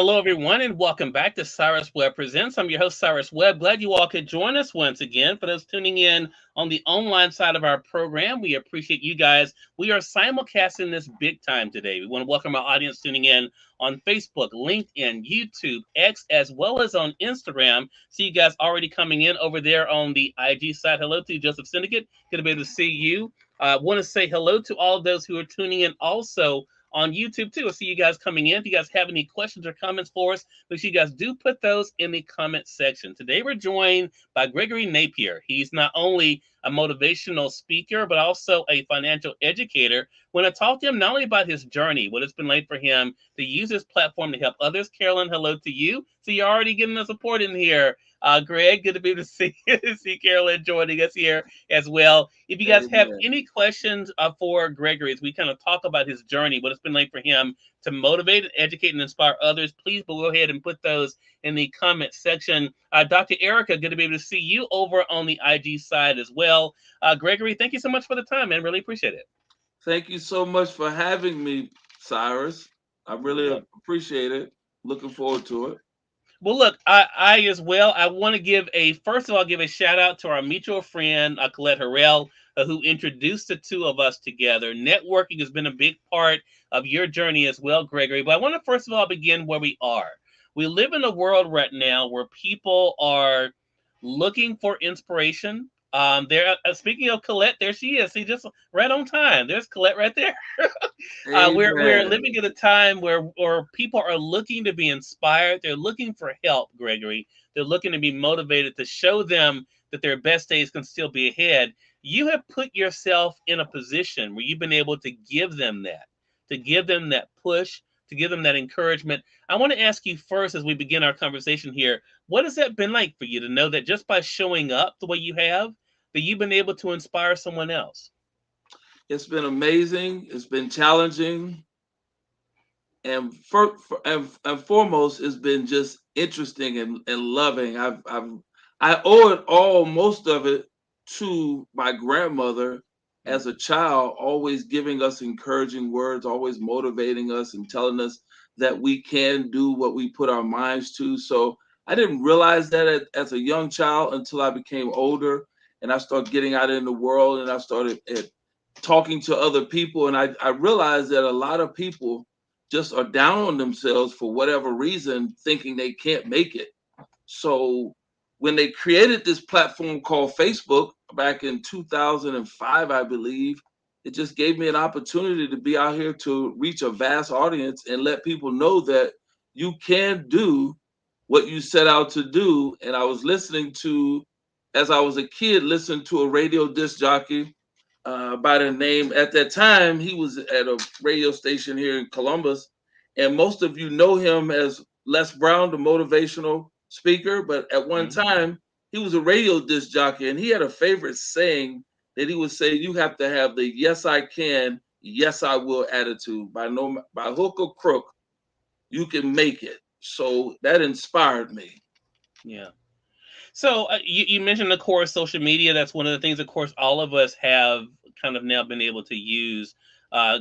Hello, everyone, and welcome back to Cyrus Webb Presents. I'm your host, Cyrus Webb. Glad you all could join us once again. For those tuning in on the online side of our program, we appreciate you guys. We are simulcasting this big time today. We want to welcome our audience tuning in on Facebook, LinkedIn, YouTube, X, as well as on Instagram. See you guys already coming in over there on the IG side. Hello to Joseph Syndicate. Good to be able to see you. I want to say hello to all of those who are tuning in also on YouTube too. I see you guys coming in. If you guys have any questions or comments for us, make sure you guys do put those in the comment section. Today we're joined by Gregory Napier. He's not only a motivational speaker, but also a financial educator. When I talk to him, not only about his journey, what it's been like for him to use his platform to help others. Carolyn, hello to you. So you're already getting the support in here. Greg, good to be able to see Carolyn joining us here as well. If you guys have Amen. any questions for Gregory as we kind of talk about his journey, what it's been like for him to motivate, educate, and inspire others, please go ahead and put those in the comment section. Dr. Erica, good to be able to see you over on the IG side as well. Gregory, thank you so much for the time, man. Really appreciate it. Thank you so much for having me, Cyrus. I really appreciate it. Looking forward to it. Well, look, I as well. I want to give a first of all give a shout out to our mutual friend Colette Harrell, who introduced the two of us together. Networking has been a big part of your journey as well, Gregory. But I want to first of all begin where we are. We live in a world right now where people are looking for inspiration. There. Speaking of Colette, there she is. See, just right on time. There's Colette right there. We're Amen. living at a time where people are looking to be inspired. They're looking for help, Gregory. They're looking to be motivated to show them that their best days can still be ahead. You have put yourself in a position where you've been able to give them that push, to give them that encouragement. I want to ask you first, as we begin our conversation here, what has that been like for you to know that just by showing up the way you have, that you've been able to inspire someone else? It's been amazing. It's been challenging, and and foremost, it's been just interesting and loving. I owe it all, most of it, to my grandmother as a child, always giving us encouraging words, always motivating us and telling us that we can do what we put our minds to. So I didn't realize that as a young child until I became older and I started getting out in the world and I started talking to other people. And I realized that a lot of people just are down on themselves for whatever reason, thinking they can't make it. So when they created this platform called Facebook back in 2005, I believe, it just gave me an opportunity to be out here to reach a vast audience and let people know that you can do what you set out to do. And I was listening to, as I was a kid, listening to a radio disc jockey by the name, at that time, he was at a radio station here in Columbus. And most of you know him as Les Brown, the motivational speaker. But at one Mhm. time, he was a radio disc jockey. And he had a favorite saying that he would say, you have to have the yes, I can, yes, I will attitude. By hook or crook, you can make it. So that inspired me. Yeah. So you mentioned, of course, social media. That's one of the things, of course, all of us have kind of now been able to use,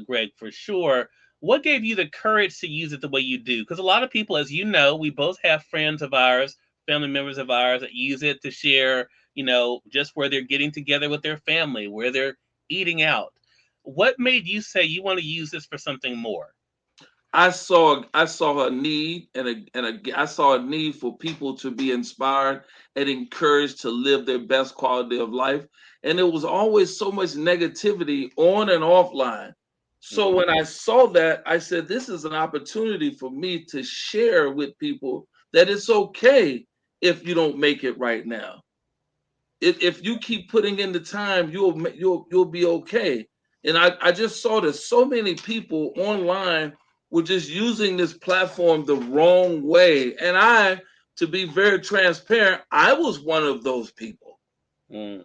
Greg, for sure. What gave you the courage to use it the way you do? Because a lot of people, as you know, we both have friends of ours, family members of ours that use it to share, just where they're getting together with their family, where they're eating out. What made you say you want to use this for something more? I saw a need I saw a need for people to be inspired and encouraged to live their best quality of life. And there was always so much negativity on and offline. So Hmm. when I saw that, I said, this is an opportunity for me to share with people that it's okay if you don't make it right now. If you keep putting in the time, you'll be okay. And I just saw that so many people online were just using this platform the wrong way. And to be very transparent, I was one of those people Mm.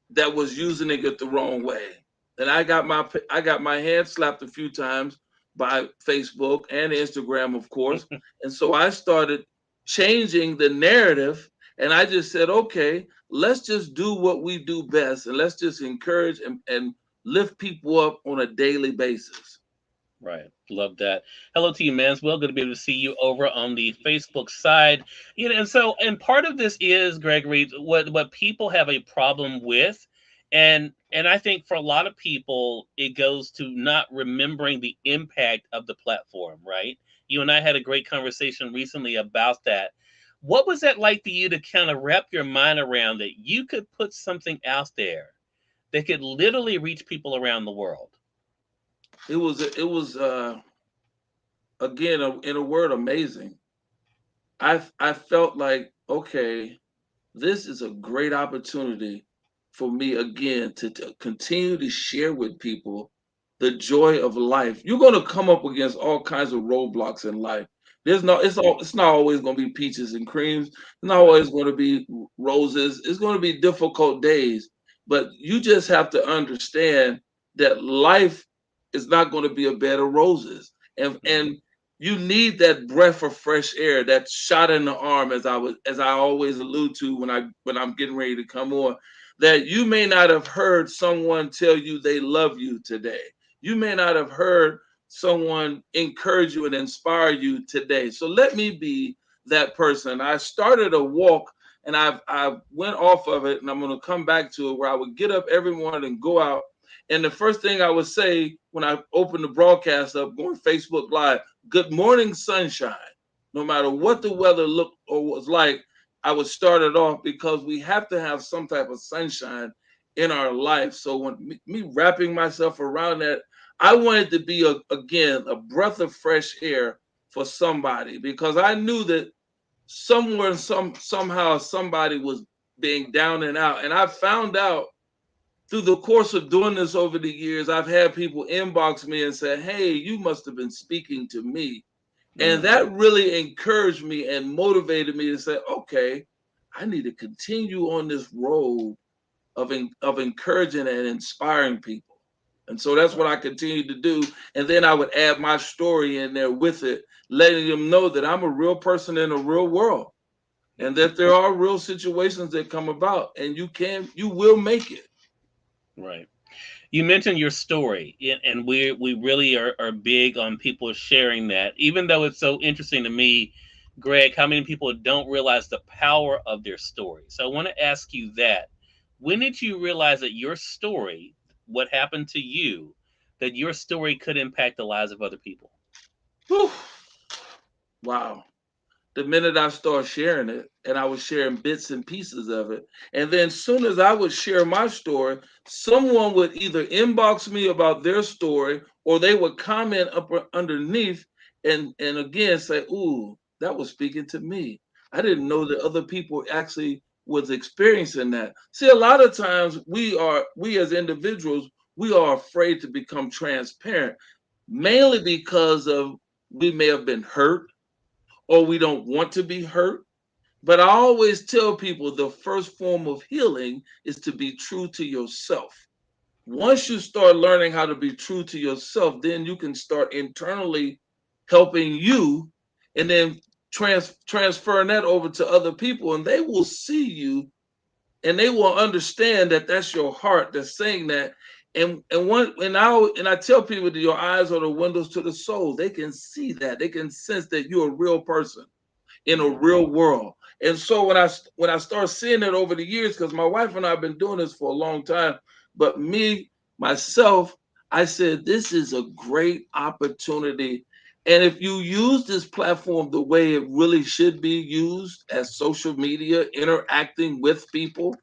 that was using it the wrong way. And I got my hand slapped a few times by Facebook and Instagram, of course. And so I started changing the narrative, and I just said, okay, let's just do what we do best, and let's just encourage and lift people up on a daily basis. Right. Love that. Hello to you, Manswell. Good to be able to see you over on the Facebook side. And part of this is, Gregory, what people have a problem with, and I think for a lot of people, it goes to not remembering the impact of the platform, right? You and I had a great conversation recently about that. What was that like for you to kind of wrap your mind around that you could put something out there that could literally reach people around the world? It was again, in a word, amazing. I felt like, okay, this is a great opportunity for me again to continue to share with people the joy of life. You're going to come up against all kinds of roadblocks in life. It's not always going to be peaches and creams. It's not Right. always going to be roses. It's going to be difficult days, but you just have to understand that life is not going to be a bed of roses. Mhm. And you need that breath of fresh air, that shot in the arm, as I always allude to when I'm getting ready to come on, that you may not have heard someone tell you they love you today. You may not have heard someone encourage you and inspire you today. So let me be that person. I started a walk and I went off of it, and I'm going to come back to it, where I would get up every morning and go out. And the first thing I would say when I opened the broadcast up, going Facebook Live, good morning, sunshine. No matter what the weather looked or was like, I would start it off, because we have to have some type of sunshine in our life. So when me wrapping myself around that, I wanted to be again a breath of fresh air for somebody, because I knew that somewhere, somehow, somebody was being down and out. And I found out through the course of doing this over the years, I've had people inbox me and say, "Hey, you must have been speaking to me." And Mm. that really encouraged me and motivated me to say, okay, I need to continue on this road of encouraging and inspiring people. And so that's what I continued to do. And then I would add my story in there with it, letting them know that I'm a real person in a real world, and that there are real situations that come about, and you will make it. Right. You mentioned your story, and we really are big on people sharing that. Even though it's so interesting to me, Greg, how many people don't realize the power of their story? So I want to ask you that. When did you realize that your story, what happened to you, that your story could impact the lives of other people? Whew, wow. The minute I started sharing it, and I was sharing bits and pieces of it. And then soon as I would share my story, someone would either inbox me about their story, or they would comment up underneath and again say, "Ooh, that was speaking to me. I didn't know that other people actually was experiencing that." See, a lot of times we as individuals, we are afraid to become transparent, mainly because of we may have been hurt, or we don't want to be hurt. But I always tell people the first form of healing is to be true to yourself. Once you start learning how to be true to yourself, then you can start internally helping you, and then transferring that over to other people, and they will see you, and they will understand that that's your heart that's saying that. And I tell people that your eyes are the windows to the soul. They can see that. They can sense that you're a real person in a Mm. real world. And so when I start seeing it over the years, because my wife and I have been doing this for a long time, but me myself, I said this is a great opportunity. And if you use this platform the way it really should be used, as social media, interacting with people,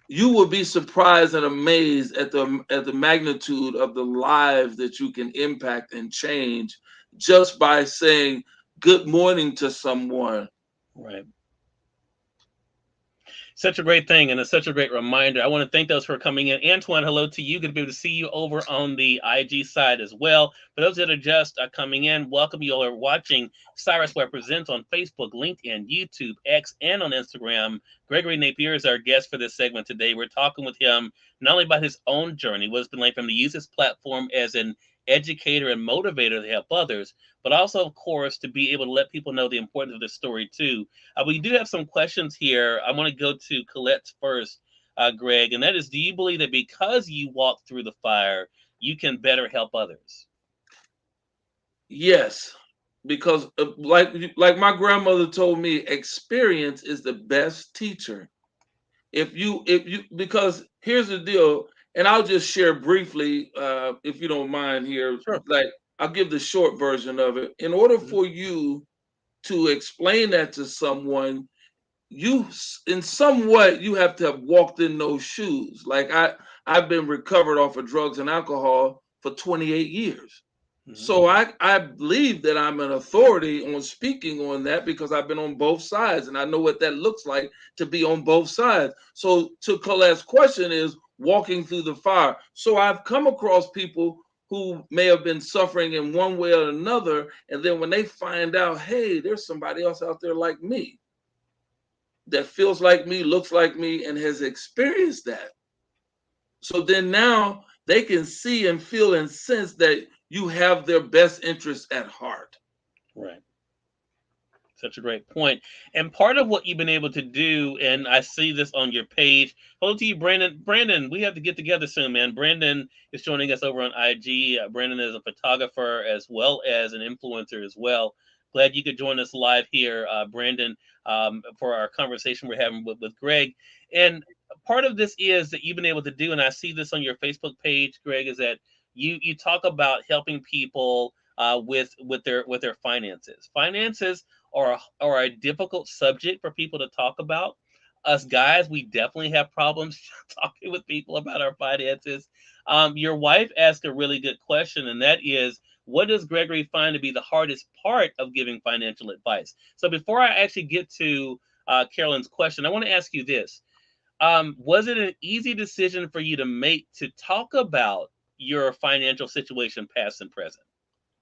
you will be surprised and amazed at the magnitude of the lives that you can impact and change, just by saying good morning to someone. Right. Such a great thing, and it's such a great reminder. I want to thank those for coming in. Antoine, hello to you. Good to be able to see you over on the IG side as well. For those that are just coming in, welcome. You all are watching Cyrus Webb Presents on Facebook, LinkedIn, YouTube, X, and on Instagram. Gregory Napier is our guest for this segment today. We're talking with him not only about his own journey, what it's been like for him to use his platform as an educator and motivator to help others, but also, of course, to be able to let people know the importance of this story too. We do have some questions here. I want to go to Colette's first, Greg, and that is: do you believe that because you walked through the fire, you can better help others? Yes, because like my grandmother told me, experience is the best teacher. If you because here's the deal, and I'll just share briefly, if you don't mind here. Sure. Like, I'll give the short version of it. In order Mhm. for you to explain that to someone, in some way you have to have walked in those shoes. Like, I've been recovered off of drugs and alcohol for 28 years. Mhm. So I believe that I'm an authority on speaking on that because I've been on both sides and I know what that looks like to be on both sides. So, to Colette's question, is walking through the fire. So I've come across people who may have been suffering in one way or another, and then when they find out, hey, there's somebody else out there like me that feels like me, looks like me, and has experienced that. So then now they can see and feel and sense that you have their best interests at heart. Right. Such a great point. And part of what you've been able to do, and I see this on your page. Hello to you, Brandon. Brandon, we have to get together soon, man. Brandon is joining us over on IG. Brandon is a photographer as well as an influencer as well. Glad you could join us live here, Brandon, for our conversation we're having with Greg. And part of this is that you've been able to do, and I see this on your Facebook page, Greg, is that you talk about helping people with their finances. Finances are a difficult subject for people to talk about. Us guys, we definitely have problems talking with people about our finances. Your wife asked a really good question, and that is, what does Gregory find to be the hardest part of giving financial advice? So before I actually get to Carolyn's question, I want to ask you this. Was it an easy decision for you to make to talk about your financial situation, past and present?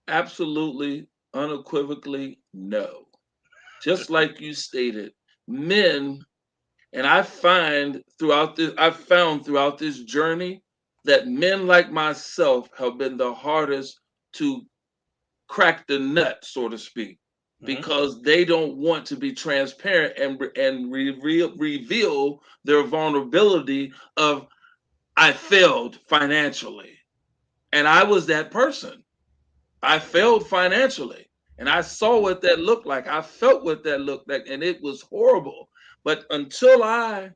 Absolutely, unequivocally, no. Just like you stated, men, and I've found throughout this journey that men like myself have been the hardest to crack the nut, so to speak, Hmm. because they don't want to be transparent and reveal their vulnerability of, I failed financially, and I was that person. I failed financially, and I saw what that looked like. I felt what that looked like, and it was horrible. But until I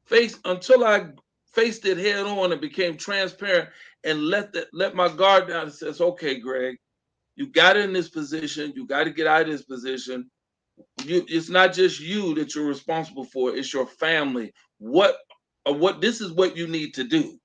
faced it head on and became transparent and let my guard down and says, okay, Greg, you got in this position. You got to get out of this position. It's not just you that you're responsible for. It's your family. What this is what you need to do.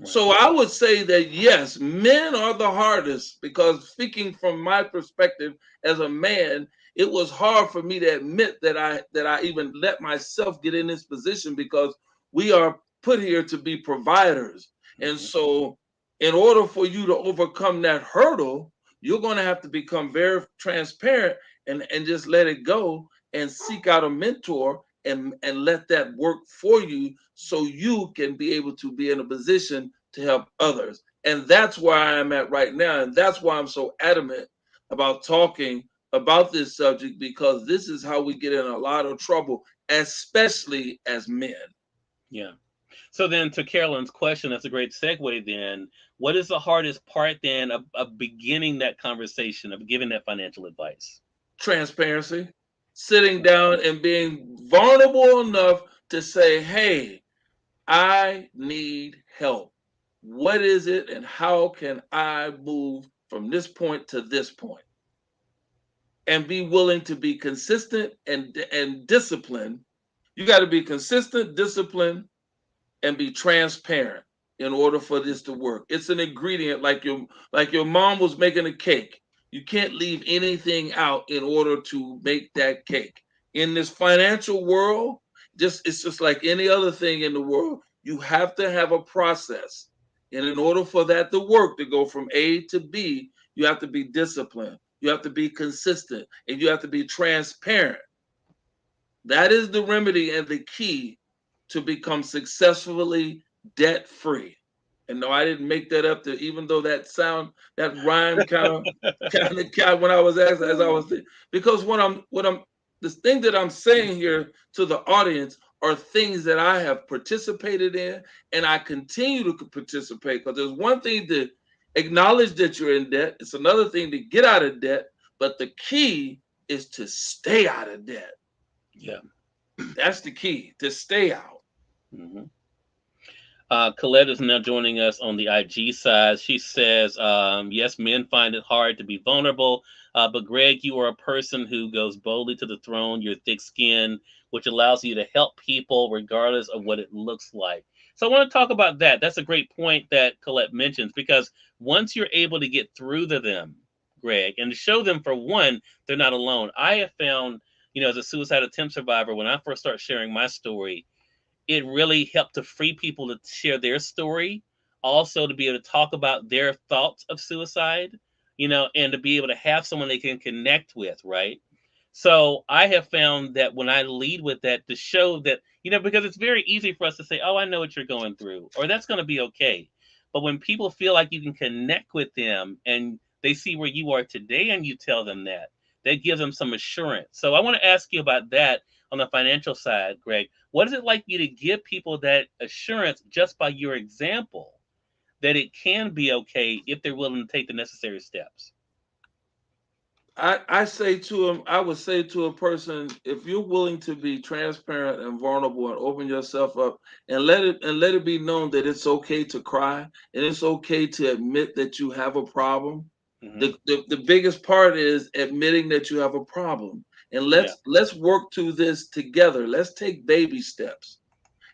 Right. So I would say that yes, men are the hardest, because speaking from my perspective as a man, it was hard for me to admit that I even let myself get in this position, because we are put here to be providers. And Hmm. so in order for you to overcome that hurdle, you're going to have to become very transparent and just let it go and seek out a mentor and let that work for you so you can be able to be in a position to help others. And that's where I am at right now. And that's why I'm so adamant about talking about this subject, because this is how we get in a lot of trouble, especially as men. Yeah. So then, to Carolyn's question, that's a great segue. Then, what is the hardest part then of beginning that conversation, of giving that financial advice? Transparency, sitting down and being vulnerable enough to say, hey, I need help. What is it, and how can I move from this point to this point? And be willing to be consistent and disciplined. You got to be consistent, disciplined, and be transparent in order for this to work. It's an ingredient, like your mom was making a cake. You can't leave anything out in order to make that cake. In this financial world, it's just like any other thing in the world. You have to have a process. And in order for that to work, to go from A to B, you have to be disciplined. You have to be consistent, and you have to be transparent. That is the remedy and the key to become successfully debt free. And no, I didn't make that up. Even though that rhyme kind of when I was asked, as I was because what I'm the thing that I'm saying here to the audience are things that I have participated in, and I continue to participate, because there's one thing to acknowledge that you're in debt. It's another thing to get out of debt, but the key is to stay out of debt. Yeah. That's the key, to stay out. Hmm. Colette is now joining us on the IG side. She says, yes, men find it hard to be vulnerable, but Greg, you are a person who goes boldly to the throne. You're thick skinned, which allows you to help people regardless of what it looks like. So I want to talk about that. That's a great point that Colette mentions, because once you're able to get through to them, Greg, and to show them, for one, they're not alone. I have found, as a suicide attempt survivor, when I first start sharing my story, it really helped to free people to share their story, also to be able to talk about their thoughts of suicide, and to be able to have someone they can connect with, right? So I have found that when I lead with that, to show that, because it's very easy for us to say, oh, I know what you're going through, or that's going to be okay. But when people feel like you can connect with them and they see where you are today and you tell them that gives them some assurance. So I want to ask you about that on the financial side, Greg. What is it like for you to give people that assurance just by your example that it can be okay if they're willing to take the necessary steps? I would say to a person, if you're willing to be transparent and vulnerable and open yourself up and let it be known that it's okay to cry and it's okay to admit that you have a problem. Hmm. The biggest part is admitting that you have a problem. And Yeah. let's work through this together. Let's take baby steps.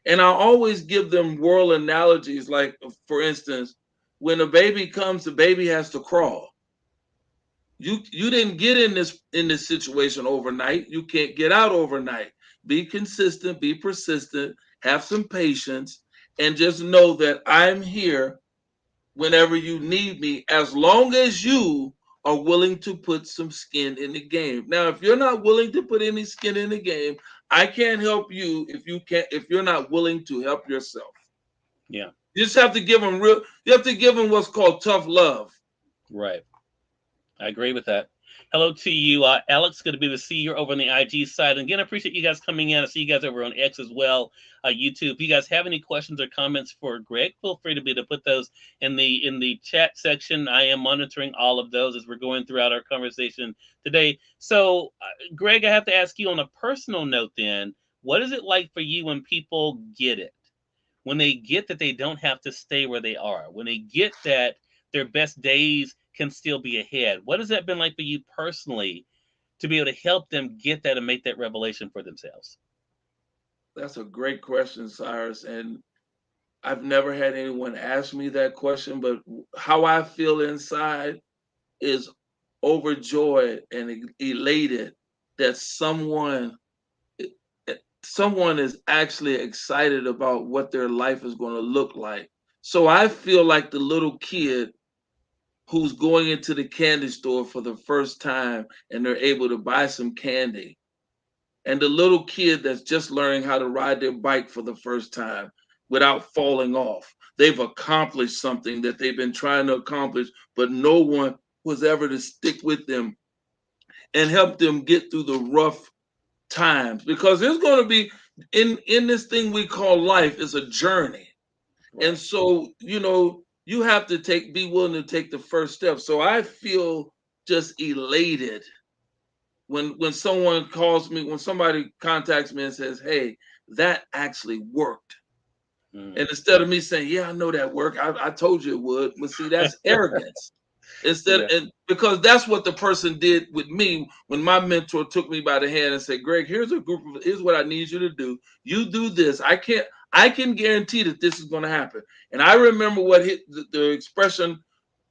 And I always give them world analogies, like for instance, when a baby comes, the baby has to crawl. You didn't get in this situation overnight. You can't get out overnight. Be consistent, be persistent, have some patience, and just know that I'm here whenever you need me, as long as you are willing to put some skin in the game. Now, if you're not willing to put any skin in the game, I can't help you if you're not willing to help yourself. Yeah. You just have to give them you have to give them what's called tough love. Right. I agree with that. Hello to you, Alex. Good to be able to see you over on the IG side. And again, I appreciate you guys coming in. I see you guys over on X as well, YouTube. If you guys have any questions or comments for Greg, feel free to be able to put those in the chat section. I am monitoring all of those as we're going throughout our conversation today. So, Greg, I have to ask you on a personal note. Then, what is it like for you when people get it? When they get that they don't have to stay where they are, when they get that their best days can still be ahead. What has that been like for you personally to be able to help them get that and make that revelation for themselves? That's a great question, Cyrus. And I've never had anyone ask me that question, but how I feel inside is overjoyed and elated that someone is actually excited about what their life is going to look like. So I feel like the little kid who's going into the candy store for the first time and they're able to buy some candy, and the little kid that's just learning how to ride their bike for the first time without falling off. They've accomplished something that they've been trying to accomplish, but no one was ever to stick with them and help them get through the rough times, because there's going to be in this thing we call life is a journey. And Right. so, you have to be willing to take the first step. So I feel just elated when someone calls me, when somebody contacts me and says, "Hey, that actually worked." Mm. And instead of me saying, "Yeah, I know that worked. I told you it would," but see, that's arrogance. Instead, Yeah. and because that's what the person did with me when my mentor took me by the hand and said, "Greg, here's what I need you to do. You do this. I can guarantee that this is going to happen." And I remember what the expression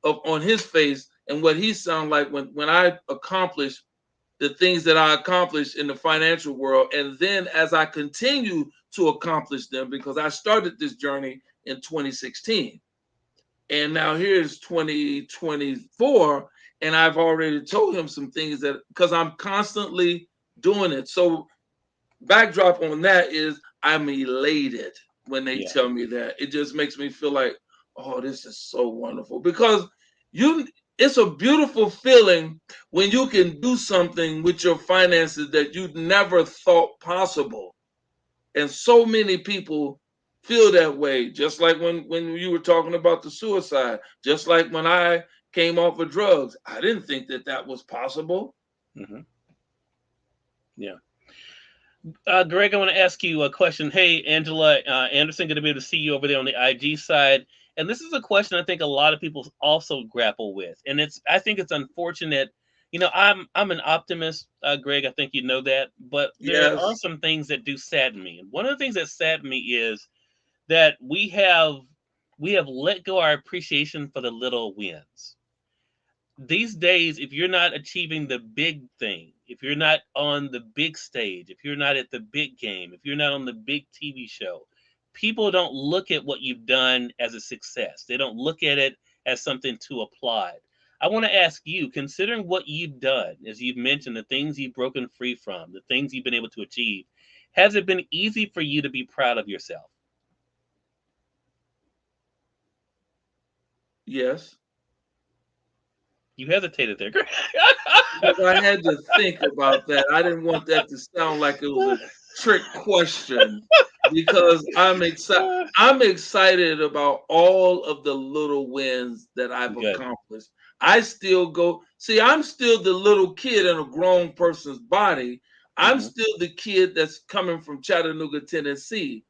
of on his face and what he sounded like when I accomplished the things that I accomplished in the financial world. And then as I continue to accomplish them, because I started this journey in 2016. And now here's 2024, and I've already told him some things that because I'm constantly doing it. So backdrop on that is I'm elated when they Yeah. tell me that. It just makes me feel like, oh, this is so wonderful. Because you it's a beautiful feeling when you can do something with your finances that you never thought possible. And so many people feel that way. Just like when you were talking about the suicide, just like when I came off of drugs, I didn't think that that was possible. Hmm. Yeah. Greg, I want to ask you a question. Hey, Angela Anderson, going to be able to see you over there on the IG side. And this is a question I think a lot of people also grapple with. And I think it's unfortunate. I'm an optimist, Greg. I think you know that. But there are Yes. some things that do sadden me. And one of the things that sadden me is that we have let go our appreciation for the little wins. These days, if you're not achieving the big thing, if you're not on the big stage, if you're not at the big game, if you're not on the big TV show, people don't look at what you've done as a success. They don't look at it as something to applaud. I want to ask you, considering what you've done, as you've mentioned, the things you've broken free from, the things you've been able to achieve, has it been easy for you to be proud of yourself? Yes. You hesitated there. Because I had to think about that. I didn't want that to sound like it was a trick question because I'm excited about all of the little wins that I've Good. accomplished. I still go see I'm still the little kid in a grown person's body. I'm Hmm. still the kid that's coming from Chattanooga, Tennessee,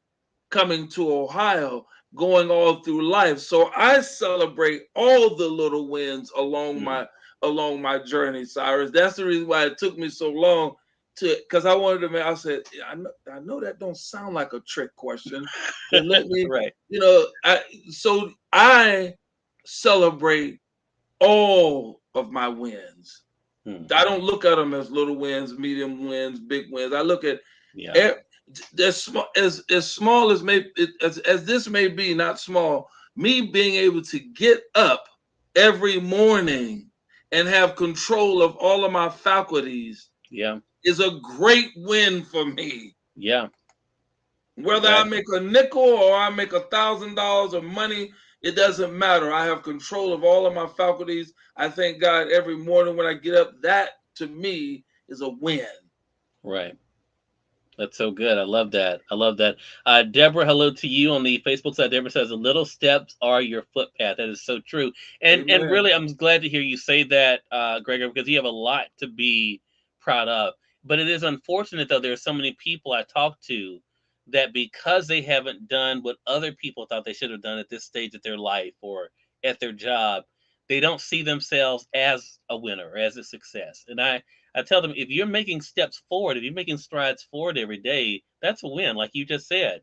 coming to Ohio, going all through life. So I celebrate all the little wins along my journey, Cyrus. That's the reason why it took me so long to because I wanted to make. I said, yeah, I know that don't sound like a trick question, but let me, Right. so I celebrate all of my wins. Hmm. I don't look at them as little wins, medium wins, big wins. I look at Yeah. e- as small as as this may be, not small. Me being able to get up every morning and have control of all of my faculties Yeah. is a great win for me. Yeah. Whether I Right. make a nickel or I make $1,000 of money, it doesn't matter. I have control of all of my faculties. I thank God every morning when I get up. That to me is a win. Right. That's so good. I love that. I love that. Deborah, hello to you on the Facebook side. Deborah says, "The little steps are your footpath." That is so true. And Amen. really, I'm glad to hear you say that, Gregor, because you have a lot to be proud of. But it is unfortunate, though. There are so many people I talk to that because they haven't done what other people thought they should have done at this stage of their life or at their job, they don't see themselves as a winner, as a success. And I tell them, if you're making steps forward, if you're making strides forward every day, that's a win, like you just said,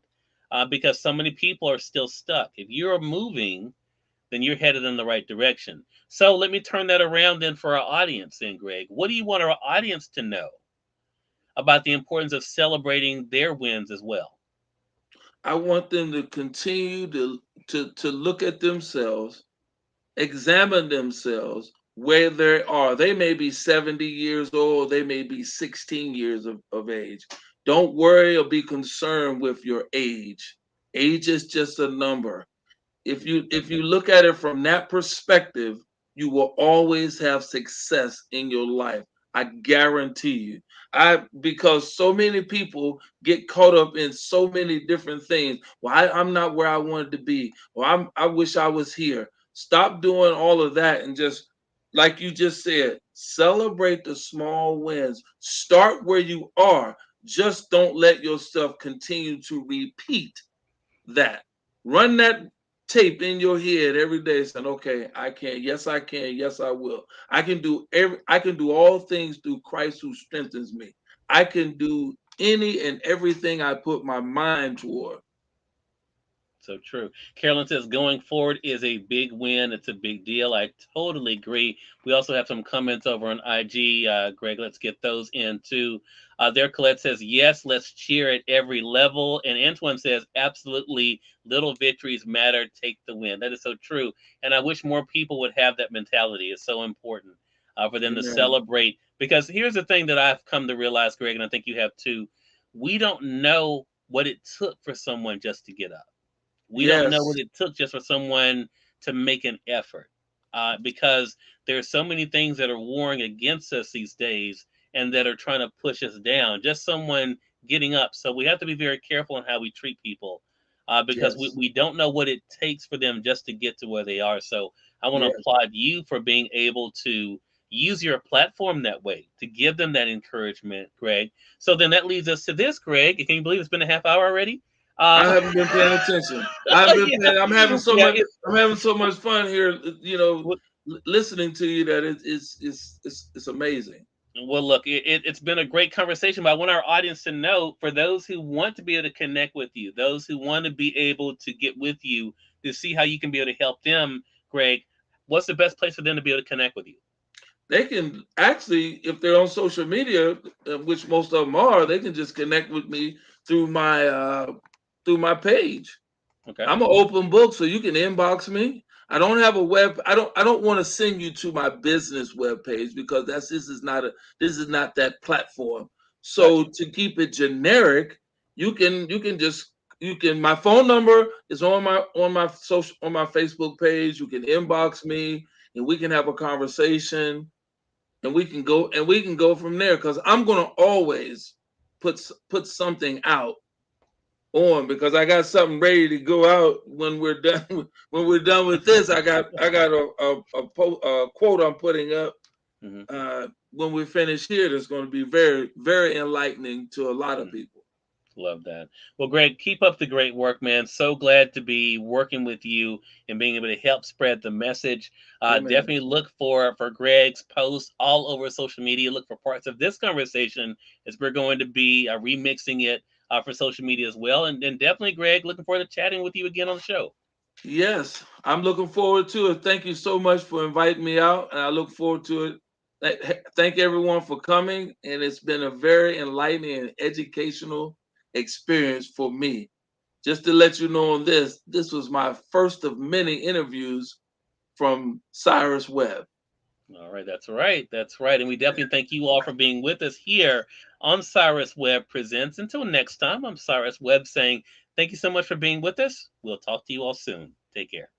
because so many people are still stuck. If you're moving, then you're headed in the right direction. So let me turn that around then for our audience, then, Greg. What do you want our audience to know about the importance of celebrating their wins as well? I want them to continue to look at themselves, examine themselves where they are. They may be 70 years old, they may be 16 years of age. Don't worry or be concerned with your age. Age is just a number. If you look at it from that perspective, you will always have success in your life. I guarantee you. I Because so many people get caught up in so many different things. Well, I'm not where I wanted to be. Or I wish I was here. Stop doing all of that and just like you just said, celebrate the small wins. Start where you are. Just don't let yourself continue to repeat that. Run that tape in your head every day saying, okay, I can. Yes, I can. Yes, I will. I can do all things through Christ who strengthens me. I can do any and everything I put my mind toward. So true. Carolyn says going forward is a big win. It's a big deal. I totally agree. We also have some comments over on IG. Greg, let's get those in too. There, Colette says, yes, let's cheer at every level. And Antoine says, absolutely, little victories matter. Take the win. That is so true. And I wish more people would have that mentality. It's so important for them to Amen. celebrate. Because here's the thing that I've come to realize, Greg, and I think you have too. We don't know what it took for someone just to get up. We don't know Yes. what it took just for someone to make an effort, because there's so many things that are warring against us these days and that are trying to push us down. Just someone getting up. So we have to be very careful in how we treat people. because we, Yes. we don't know what it takes for them just to get to where they are. So I want to Yes. applaud you for being able to use your platform that way to give them that encouragement, Greg. So then that leads us to this, Greg. Can you believe it's been a half hour already? I Um, haven't been paying attention. I haven't been yeah, paying. I'm having so yeah. much. I'm having so much fun here. Well, Listening to you that it's amazing. well, look, it's been a great conversation, but I want our audience to know for those who want to be able to connect with you, those who want to be able to get with you to see how you can be able to help them, Greg, what's the best place for them to be able to connect with you? They can actually, if they're on social media, which most of them are, they can just connect with me through my page. Okay. I'm an open book, so you can inbox me. I don't have a web. I don't want to send you to my business web page because this is not that platform. So Gotcha. to keep it generic, you can my phone number is on my Facebook page. You can inbox me and we can have a conversation and we can go from there because I'm gonna always put something out on because I got something ready to go out when we're done. When we're done with this, I got a quote I'm putting up Hmm. when we finish here. That's going to be very very enlightening to a lot of people. Love that. Well, Greg, keep up the great work, man. So glad to be working with you and being able to help spread the message. Amen. Definitely look for Greg's posts all over social media. Look for parts of this conversation as we're going to be remixing it for social media as well. And definitely, Greg, looking forward to chatting with you again on the show. Yes, I'm looking forward to it. Thank you so much for inviting me out, and I look forward to it. Thank everyone for coming, and it's been a very enlightening and educational experience for me. Just to let you know on this was my first of many interviews from Cyrus Webb. All right, that's right. That's right. And we definitely thank you all for being with us here on Cyrus Webb Presents. Until next time, I'm Cyrus Webb saying thank you so much for being with us. We'll talk to you all soon. Take care.